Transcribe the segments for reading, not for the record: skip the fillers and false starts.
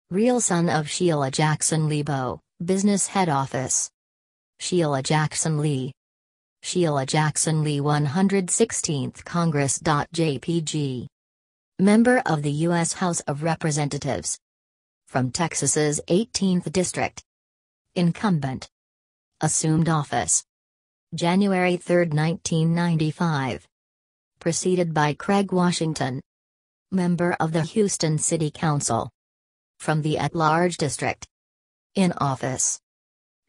Real son of Sheila Jackson Lee Bow, Business Head Office. Sheila Jackson Lee. Sheila Jackson Lee 116th Congress. JPG. Member of the U.S. House of Representatives. From Texas's 18th District. Incumbent. Assumed office. January 3, 1995. Preceded by Craig Washington. Member of the Houston City Council. From the at-large district. In office.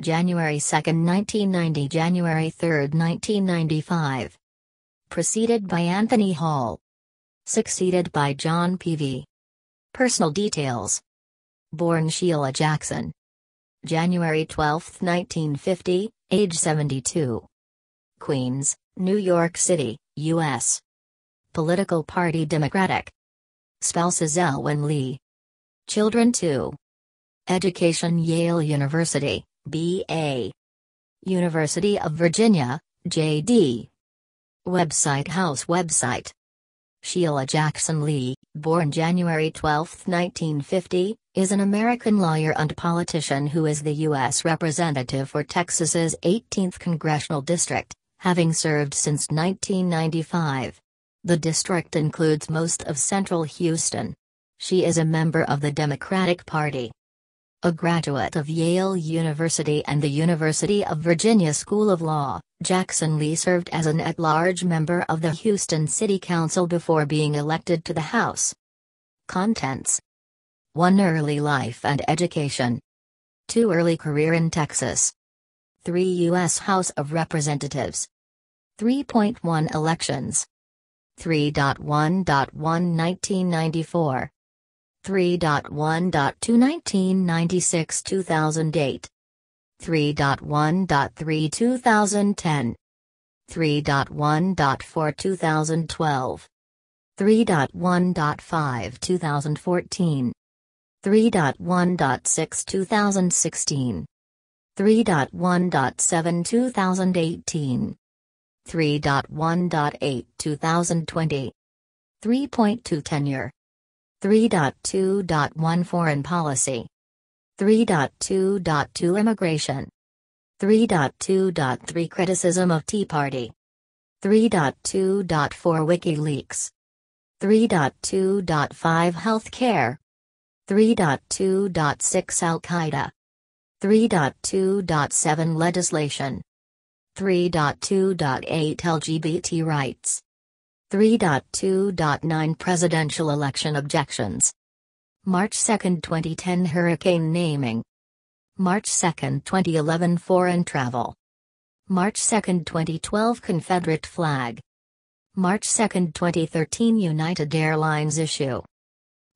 January 2, 1990 – January 3, 1995. Preceded by Anthony Hall. Succeeded by John Peavy. Personal details. Born Sheila Jackson. January 12, 1950, age 72. Queens, New York City, U.S. Political party Democratic. Spouses Elwyn Lee. Children 2. Education Yale University, B.A. University of Virginia, J.D. Website House website. Sheila Jackson Lee, born January 12, 1950, is an American lawyer and politician who is the U.S. Representative for Texas's 18th Congressional District, having served since 1995. The district includes most of central Houston. She is a member of the Democratic Party. A graduate of Yale University and the University of Virginia School of Law, Jackson Lee served as an at-large member of the Houston City Council before being elected to the House. Contents: 1. Early life and education. 2. Early career in Texas. 3. U.S. House of Representatives. 3.1 Elections. 3.1.1 1994. 3.1.2 1996 2008. 3.1.3 2010. 3.1.4 2012. 3.1.5 2014. 3.1.6 2016. 3.1.7 2018. 3.1.8 2020. 3.2 Tenure. 3.2.1 Foreign policy. 3.2.2 Immigration. 3.2.3 Criticism of Tea Party. 3.2.4 WikiLeaks. 3.2.5 Health care. 3.2.6 Al-Qaeda. 3.2.7 Legislation. 3.2.8 LGBT rights. 3.2.9 Presidential election objections. March 2, 2010 Hurricane naming. March 2, 2011 Foreign travel. March 2, 2012 Confederate flag. March 2, 2013 United Airlines issue.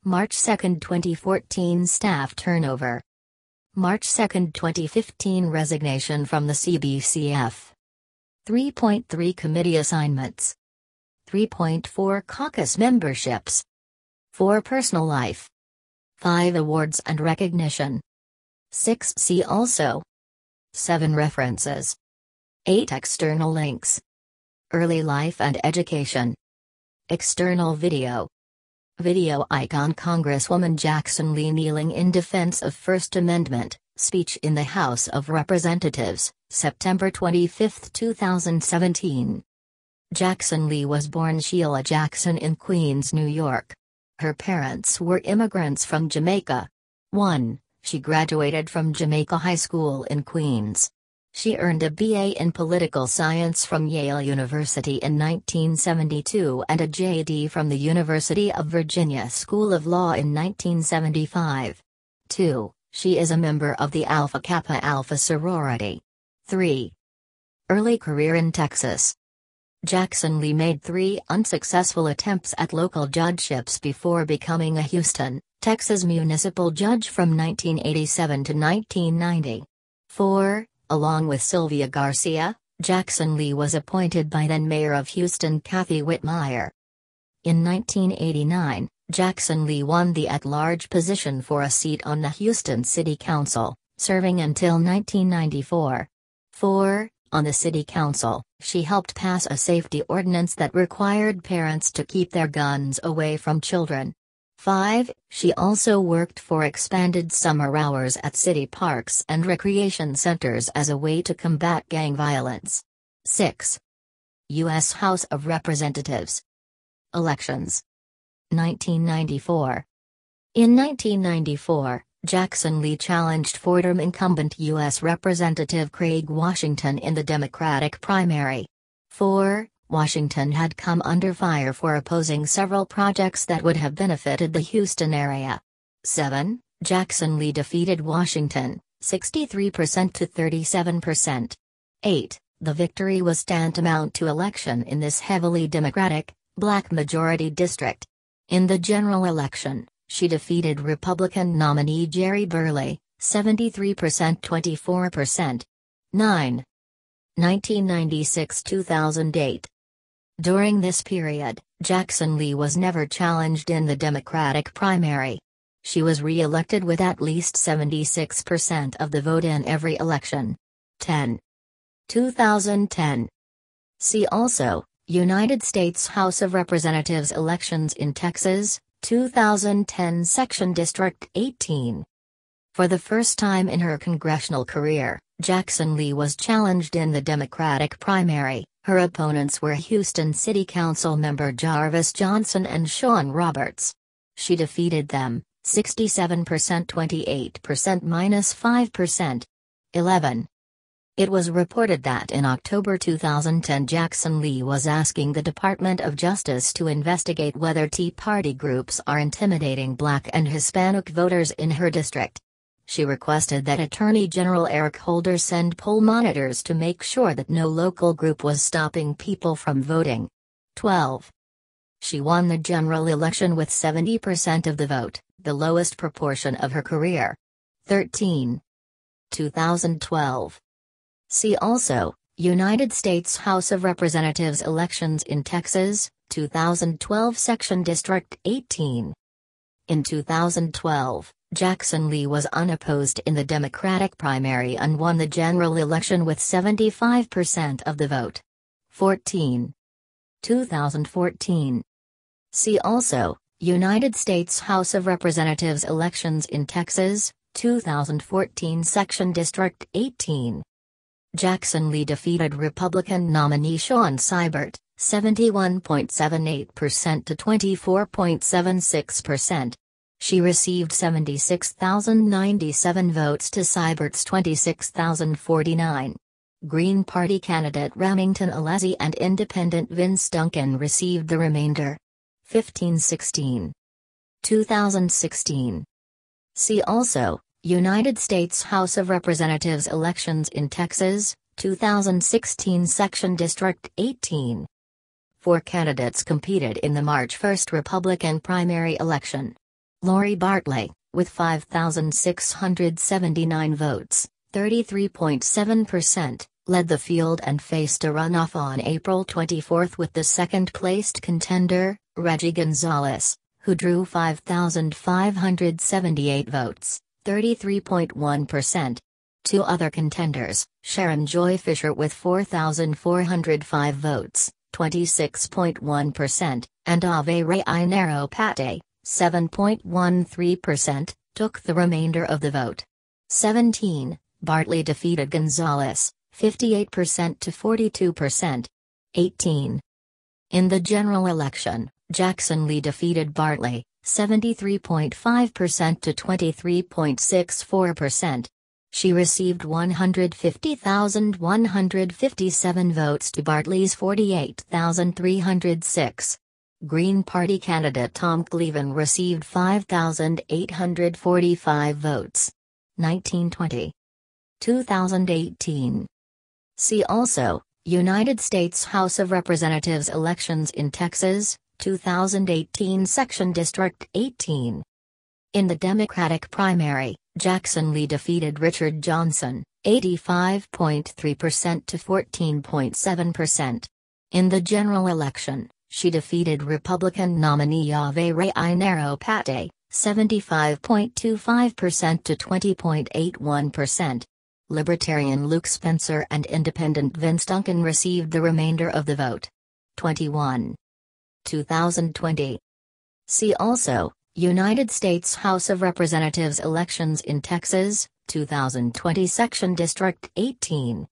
March 2, 2014 staff turnover. March 2, 2015 resignation from the CBCF. 3.3 Committee assignments. 3.4 Caucus memberships. 4 Personal life. 5 Awards and recognition. 6 See also. 7 References. 8 External links. Early life and education. External video. Video icon Congresswoman Jackson Lee kneeling in defense of First Amendment, speech in the House of Representatives, September 25, 2017. Jackson Lee was born Sheila Jackson in Queens, New York. Her parents were immigrants from Jamaica. 1. She graduated from Jamaica High School in Queens. She earned a BA in Political Science from Yale University in 1972 and a JD from the University of Virginia School of Law in 1975. 2. She is a member of the Alpha Kappa Alpha sorority. 3. Early career in Texas. Jackson Lee made 3 unsuccessful attempts at local judgeships before becoming a Houston, Texas municipal judge from 1987 to 1990. 4. Along with Sylvia Garcia, Jackson Lee was appointed by then-Mayor of Houston Kathy Whitmire. In 1989, Jackson Lee won the at-large position for a seat on the Houston City Council, serving until 1994. 4. On the City Council, she helped pass a safety ordinance that required parents to keep their guns away from children. 5. She also worked for expanded summer hours at city parks and recreation centers as a way to combat gang violence. 6. U.S. House of Representatives. Elections. 1994. In 1994, Jackson Lee challenged four-term incumbent U.S. Representative Craig Washington in the Democratic primary. 4. Washington had come under fire for opposing several projects that would have benefited the Houston area. 7. Jackson Lee defeated Washington, 63% to 37%. 8. The victory was tantamount to election in this heavily Democratic, black-majority district. In the general election, she defeated Republican nominee Jerry Burley, 73%-24%. 9. 1996–2008. During this period, Jackson Lee was never challenged in the Democratic primary. She was re-elected with at least 76% of the vote in every election. 10. 2010. See also, United States House of Representatives elections in Texas, 2010 Section District 18. For the first time in her congressional career, Jackson Lee was challenged in the Democratic primary. Her opponents were Houston City Council member Jarvis Johnson and Sean Roberts. She defeated them, 67%, 28% - 5%. 11. It was reported that in October 2010 Jackson Lee was asking the Department of Justice to investigate whether Tea Party groups are intimidating Black and Hispanic voters in her district. She requested that Attorney General Eric Holder send poll monitors to make sure that no local group was stopping people from voting. 12. She won the general election with 70% of the vote, the lowest proportion of her career. 13. 2012. See also, United States House of Representatives elections in Texas, 2012 Section District 18. In 2012, Jackson Lee was unopposed in the Democratic primary and won the general election with 75% of the vote. 14. 2014. See also, United States House of Representatives elections in Texas, 2014 Section District 18. Jackson Lee defeated Republican nominee Sean Seibert, 71.78% to 24.76%. She received 76,097 votes to Seibert's 26,049. Green Party candidate Remington Alesi and Independent Vince Duncan received the remainder. 15-16. 2016. See also, United States House of Representatives elections in Texas, 2016 Section District 18. 4 candidates competed in the March 1 Republican primary election. Lori Bartley, with 5,679 votes, 33.7%, led the field and faced a runoff on April 24 with the second-placed contender, Reggie Gonzalez, who drew 5,578 votes, 33.1%. 2 other contenders, Sharon Joy Fisher with 4,405 votes, 26.1%, and Ave Ray Inero Pate, 7.13%, took the remainder of the vote. 17. Bartley defeated Gonzalez, 58% to 42%. 18. In the general election, Jackson Lee defeated Bartley, 73.5% to 23.64%. She received 150,157 votes to Bartley's 48,306. Green Party candidate Tom Cleven received 5,845 votes. 1920. 2018. See also, United States House of Representatives elections in Texas, 2018 Section District 18. In the Democratic primary, Jackson Lee defeated Richard Johnson, 85.3% to 14.7%. In the general election, she defeated Republican nominee Ave Ray Inero Pate, 75.25% to 20.81%. Libertarian Luke Spencer and Independent Vince Duncan received the remainder of the vote. 21. 2020. See also, United States House of Representatives elections in Texas, 2020 Section District 18.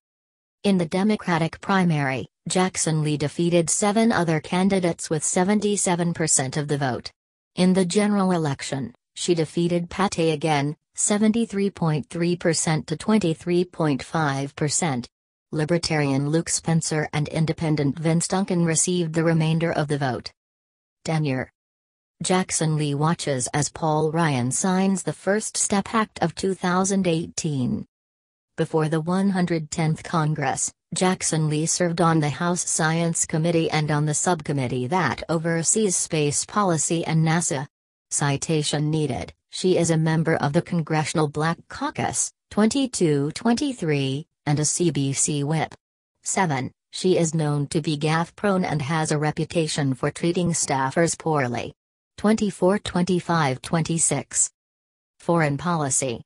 In the Democratic primary, Jackson Lee defeated 7 other candidates with 77% of the vote. In the general election, she defeated Pate again, 73.3% to 23.5%. Libertarian Luke Spencer and Independent Vince Duncan received the remainder of the vote. Tenure. Jackson Lee watches as Paul Ryan signs the First Step Act of 2018. Before the 110th Congress, Jackson Lee served on the House Science Committee and on the subcommittee that oversees space policy and NASA. Citation needed: she is a member of the Congressional Black Caucus, 22-23, and a CBC whip. 7. She is known to be gaffe-prone and has a reputation for treating staffers poorly. 24-25-26. Foreign policy.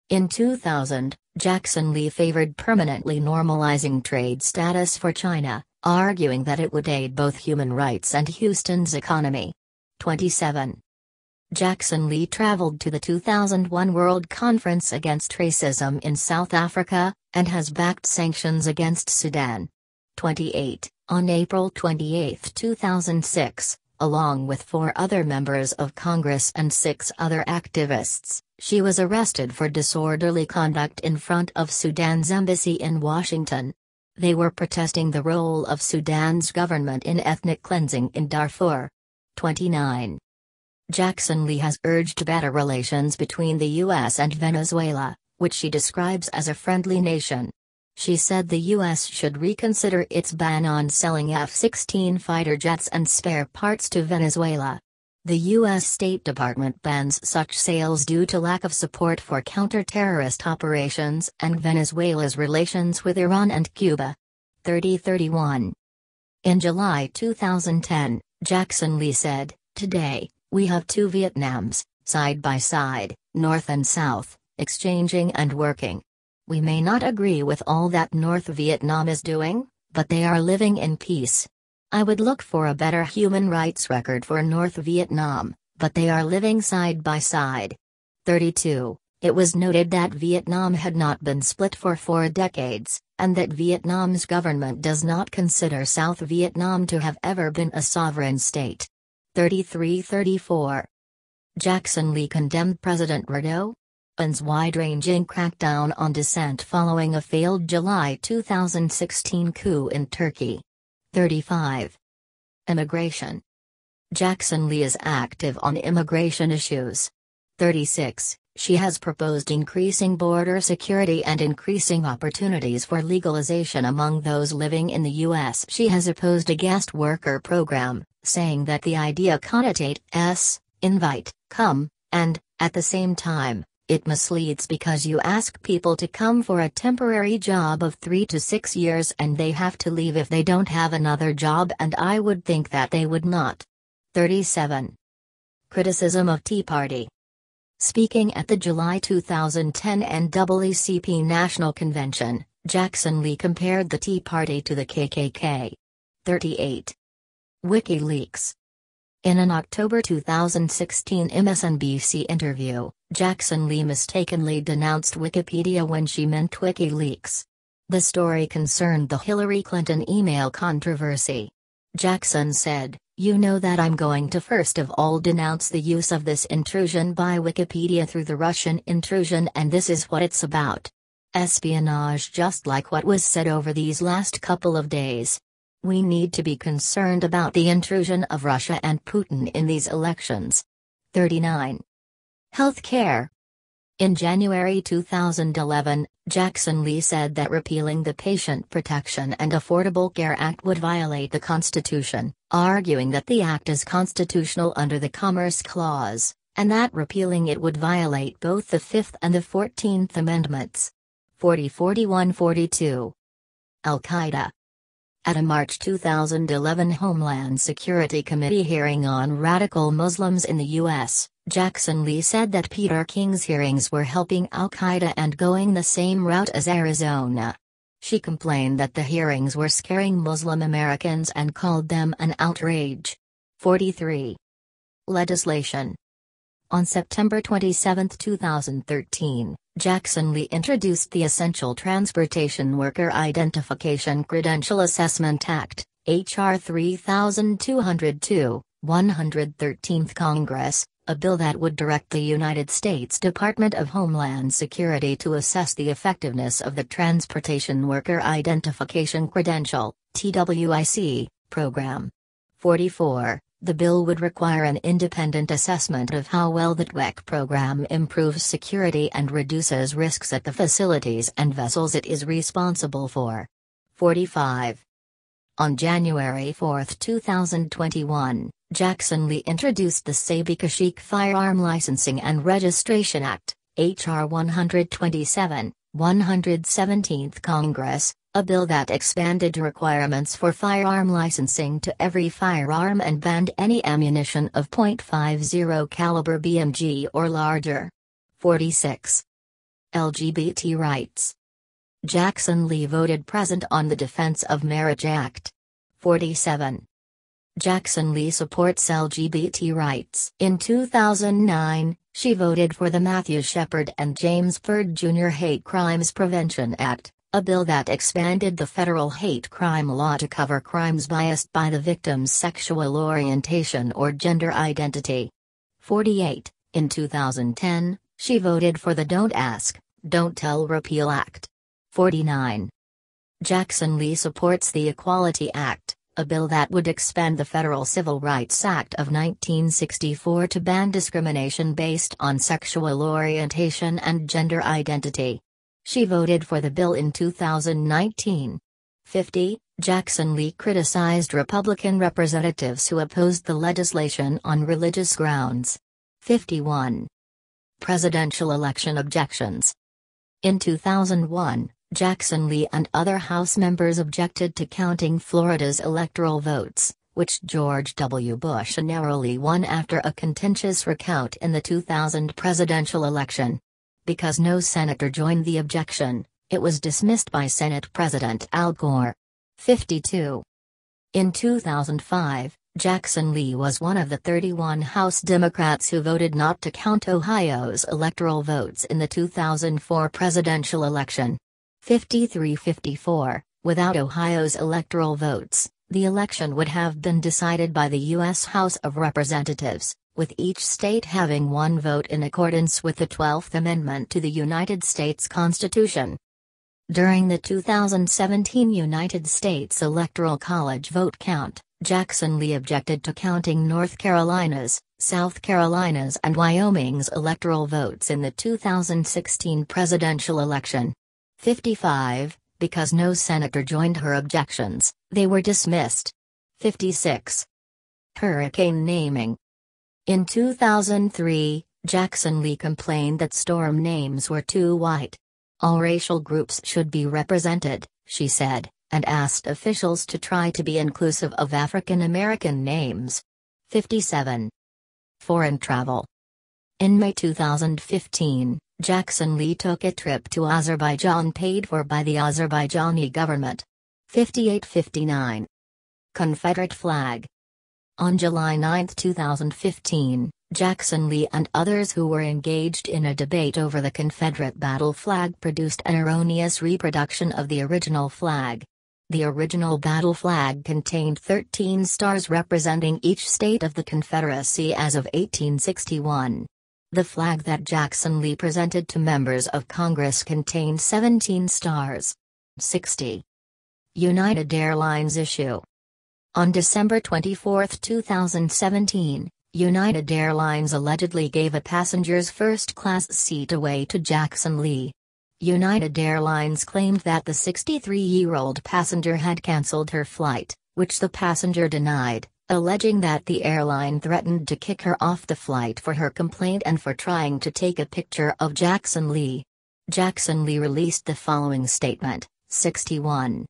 In 2000, Jackson Lee favored permanently normalizing trade status for China, arguing that it would aid both human rights and Houston's economy. 27. Jackson Lee traveled to the 2001 World Conference Against Racism in South Africa, and has backed sanctions against Sudan. 28. On April 28, 2006, along with 4 other members of Congress and 6 other activists, she was arrested for disorderly conduct in front of Sudan's embassy in Washington. They were protesting the role of Sudan's government in ethnic cleansing in Darfur. 29. Jackson Lee has urged better relations between the U.S. and Venezuela, which she describes as a friendly nation. She said the U.S. should reconsider its ban on selling F-16 fighter jets and spare parts to Venezuela. The U.S. State Department bans such sales due to lack of support for counter-terrorist operations and Venezuela's relations with Iran and Cuba. 30-31. In July 2010, Jackson Lee said, "Today, we have 2 Vietnams, side by side, North and South, exchanging and working. We may not agree with all that North Vietnam is doing, but they are living in peace. I would look for a better human rights record for North Vietnam, but they are living side by side." 32. It was noted that Vietnam had not been split for 4 decades, and that Vietnam's government does not consider South Vietnam to have ever been a sovereign state. 33-34. Jackson Lee condemned President Erdogan's wide-ranging crackdown on dissent following a failed July 2016 coup in Turkey. 35. Immigration. Jackson Lee is active on immigration issues. 36. She has proposed increasing border security and increasing opportunities for legalization among those living in the U.S. She has opposed a guest worker program, saying that the idea connotates invite, come, and, at the same time, it misleads because you ask people to come for a temporary job of 3 to 6 years and they have to leave if they don't have another job, and I would think that they would not. 37. Criticism of Tea Party. Speaking at the July 2010 NAACP National Convention, Jackson Lee compared the Tea Party to the KKK. 38. WikiLeaks. In an October 2016 MSNBC interview, Jackson Lee mistakenly denounced Wikipedia when she meant WikiLeaks. The story concerned the Hillary Clinton email controversy. Jackson said, "You know that I'm going to first of all denounce the use of this intrusion by Wikipedia through the Russian intrusion, and this is what it's about. Espionage, just like what was said over these last couple of days. We need to be concerned about the intrusion of Russia and Putin in these elections." 39. Healthcare. In January 2011, Jackson Lee said that repealing the Patient Protection and Affordable Care Act would violate the Constitution, arguing that the act is constitutional under the Commerce Clause, and that repealing it would violate both the 5th and the 14th Amendments. 40-41-42. Al-Qaeda. At a March 2011 Homeland Security Committee hearing on radical Muslims in the U.S., Jackson Lee said that Peter King's hearings were helping Al-Qaeda and going the same route as Arizona. She complained that the hearings were scaring Muslim Americans and called them an outrage. 43. Legislation. On September 27, 2013, Jackson Lee introduced the Essential Transportation Worker Identification Credential Assessment Act, H.R. 3202, 113th Congress, a bill that would direct the United States Department of Homeland Security to assess the effectiveness of the Transportation Worker Identification Credential, TWIC, program. 44. The bill would require an independent assessment of how well the TWIC program improves security and reduces risks at the facilities and vessels it is responsible for. 45. On January 4, 2021, Jackson Lee introduced the Sabi-Kashik Firearm Licensing and Registration Act, H.R. 127, 117th Congress, a bill that expanded requirements for firearm licensing to every firearm and banned any ammunition of .50 caliber BMG or larger. 46. LGBT rights. Jackson Lee voted present on the Defense of Marriage Act. 47. Jackson Lee supports LGBT rights. In 2009, she voted for the Matthew Shepard and James Byrd Jr. Hate Crimes Prevention Act, a bill that expanded the federal hate crime law to cover crimes biased by the victim's sexual orientation or gender identity. 48. In 2010, she voted for the Don't Ask, Don't Tell Repeal Act. 49. Jackson Lee supports the Equality Act, a bill that would expand the Federal Civil Rights Act of 1964 to ban discrimination based on sexual orientation and gender identity. She voted for the bill in 2019. 50. Jackson Lee criticized Republican representatives who opposed the legislation on religious grounds. 51. Presidential election objections. In 2001, Jackson Lee and other House members objected to counting Florida's electoral votes, which George W. Bush narrowly won after a contentious recount in the 2000 presidential election. Because no senator joined the objection, it was dismissed by Senate President Al Gore. 52. In 2005, Jackson Lee was one of the 31 House Democrats who voted not to count Ohio's electoral votes in the 2004 presidential election. 53-54, without Ohio's electoral votes, the election would have been decided by the U.S. House of Representatives, with each state having one vote in accordance with the 12th Amendment to the United States Constitution. During the 2017 United States Electoral College vote count, Jackson Lee objected to counting North Carolina's, South Carolina's and Wyoming's electoral votes in the 2016 presidential election. 55, because no senator joined her objections, they were dismissed. 56. Hurricane naming. In 2003, Jackson Lee complained that storm names were too white. All racial groups should be represented, she said, and asked officials to try to be inclusive of African American names. 57. Foreign travel. In May 2015, Jackson Lee took a trip to Azerbaijan paid for by the Azerbaijani government. 58-59. Confederate flag. On July 9, 2015, Jackson Lee and others who were engaged in a debate over the Confederate battle flag produced an erroneous reproduction of the original flag. The original battle flag contained 13 stars representing each state of the Confederacy as of 1861. The flag that Jackson Lee presented to members of Congress contained 17 stars. 60. United Airlines issue. On December 24, 2017, United Airlines allegedly gave a passenger's first-class seat away to Jackson Lee. United Airlines claimed that the 63-year-old passenger had cancelled her flight, which the passenger denied, alleging that the airline threatened to kick her off the flight for her complaint and for trying to take a picture of Jackson Lee. Jackson Lee released the following statement, 61.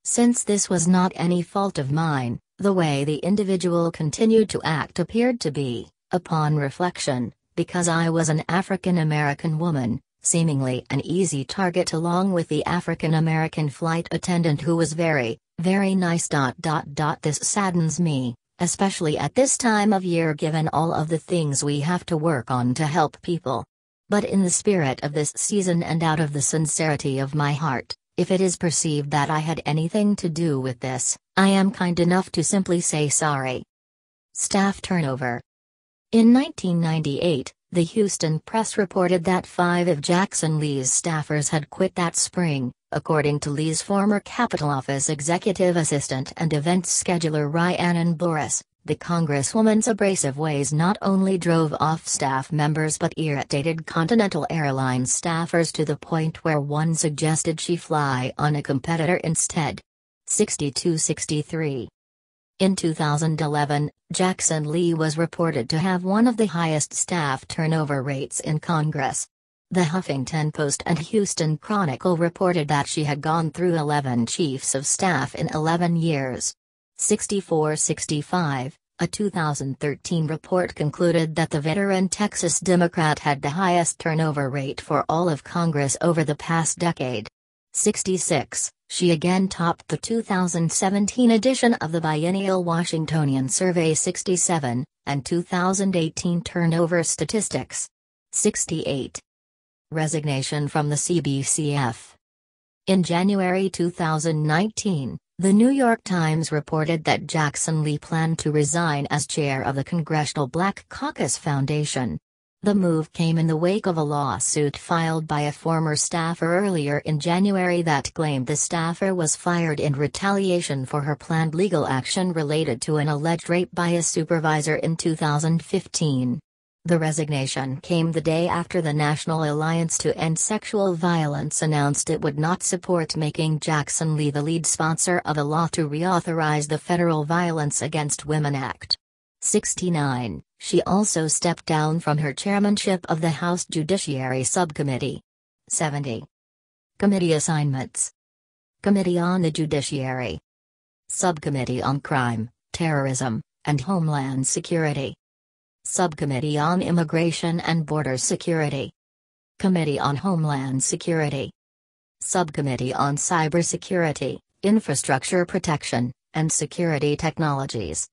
Since this was not any fault of mine, the way the individual continued to act appeared to be, upon reflection, because I was an African American woman, seemingly an easy target along with the African American flight attendant who was very, very nice. This saddens me, especially at this time of year given all of the things we have to work on to help people. But in the spirit of this season and out of the sincerity of my heart, if it is perceived that I had anything to do with this, I am kind enough to simply say sorry. Staff turnover. In 1998, the Houston Press reported that 5 of Jackson Lee's staffers had quit that spring, according to Lee's former Capitol Office executive assistant and events scheduler Rhiannon Boris. The Congresswoman's abrasive ways not only drove off staff members but irritated Continental Airlines staffers to the point where one suggested she fly on a competitor instead. 62-63. In 2011, Jackson Lee was reported to have one of the highest staff turnover rates in Congress. The Huffington Post and Houston Chronicle reported that she had gone through 11 chiefs of staff in 11 years. 64-65, a 2013 report concluded that the veteran Texas Democrat had the highest turnover rate for all of Congress over the past decade. 66, she again topped the 2017 edition of the biennial Washingtonian Survey 67, and 2018 turnover statistics. 68. Resignation from the CBCF. In January 2019, the New York Times reported that Jackson Lee planned to resign as chair of the Congressional Black Caucus Foundation. The move came in the wake of a lawsuit filed by a former staffer earlier in January that claimed the staffer was fired in retaliation for her planned legal action related to an alleged rape by a supervisor in 2015. The resignation came the day after the National Alliance to End Sexual Violence announced it would not support making Jackson Lee the lead sponsor of a law to reauthorize the Federal Violence Against Women Act. 69. She also stepped down from her chairmanship of the House Judiciary Subcommittee. 70. Committee assignments. Committee on the Judiciary. Subcommittee on Crime, Terrorism, and Homeland Security. Subcommittee on Immigration and Border Security. Committee on Homeland Security. Subcommittee on Cybersecurity, Infrastructure Protection, and Security Technologies.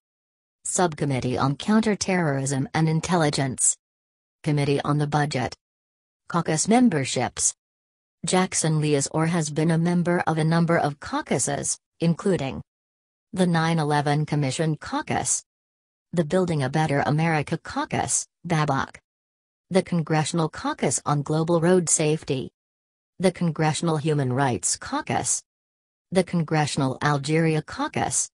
Subcommittee on Counterterrorism and Intelligence. Committee on the Budget. Caucus memberships. Jackson Lee is or has been a member of a number of caucuses, including the 9/11 Commission Caucus, the Building a Better America Caucus, BABOC, the Congressional Caucus on Global Road Safety, the Congressional Human Rights Caucus, the Congressional Algeria Caucus,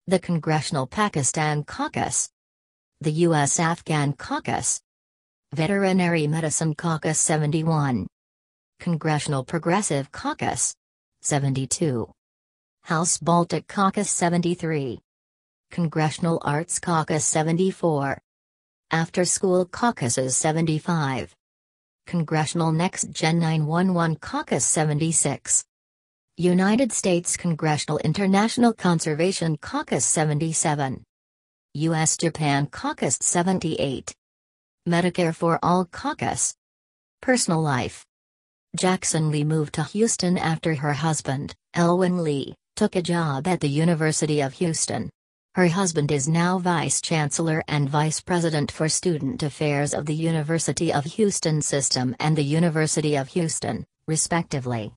the Congressional Pakistan Caucus, the U.S. Afghan Caucus, Veterinary Medicine Caucus 71, Congressional Progressive Caucus 72, House Baltic Caucus 73, Congressional Arts Caucus 74, After School Caucuses 75, Congressional Next Gen 911 Caucus 76, United States Congressional International Conservation Caucus 77, U.S.-Japan Caucus 78, Medicare for All Caucus. Personal life. Jackson Lee moved to Houston after her husband, Elwyn Lee, took a job at the University of Houston. Her husband is now Vice Chancellor and Vice President for Student Affairs of the University of Houston System and the University of Houston, respectively.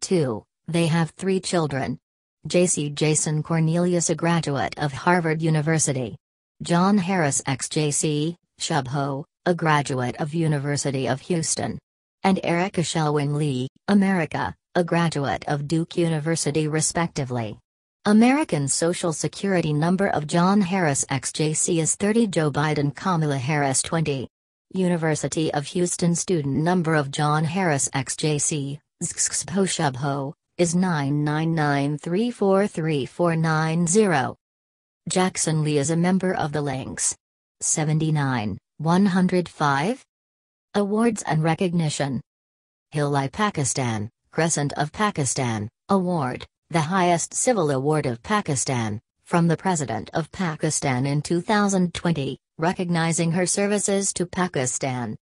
2. They have 3 children. J.C. Jason Cornelius, a graduate of Harvard University. John Harris XJC, Shubho, a graduate of University of Houston. And Erica Shelwyn Lee, America, a graduate of Duke University respectively. American Social Security number of John Harris XJC is 30. Joe Biden Kamala Harris 20. University of Houston student number of John Harris XJC, Shubho, is 999343490. Jackson Lee is a member of the Lynx. 79, 105. Awards and recognition. Hill-i Pakistan, Crescent of Pakistan, Award, the highest civil award of Pakistan, from the President of Pakistan in 2020, recognizing her services to Pakistan.